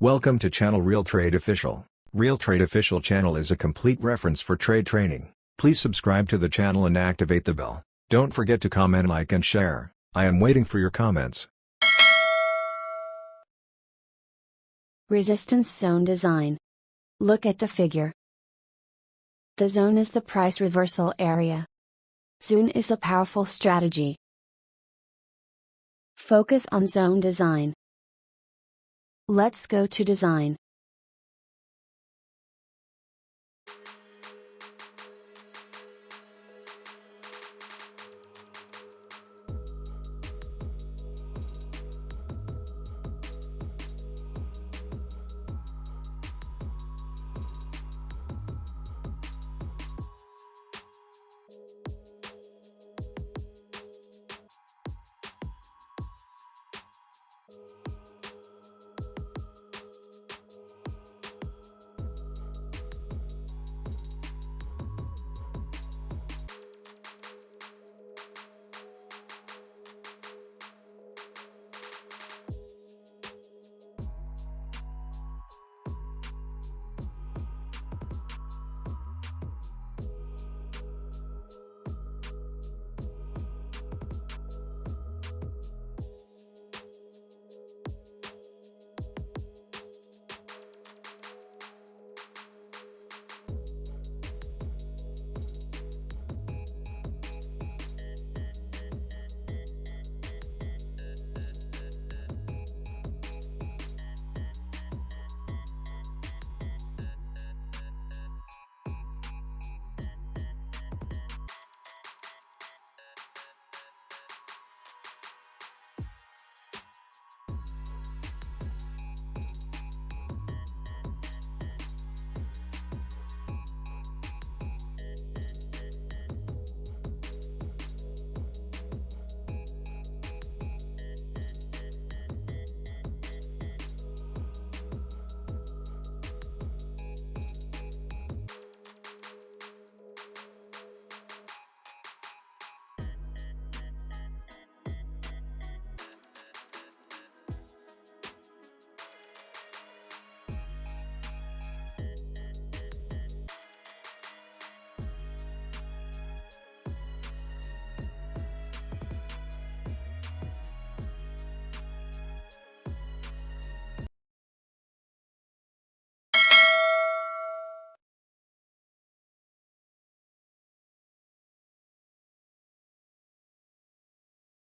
Welcome to channel Realtrade Official. Realtrade Official channel is a complete reference for trade training. Please subscribe to the channel and activate the bell. Don't forget to comment, like and share. I am waiting for your comments. Resistance zone design. Look at the figure. The zone is the price reversal area. Zone is a powerful strategy. Focus on zone design. Let's go to design.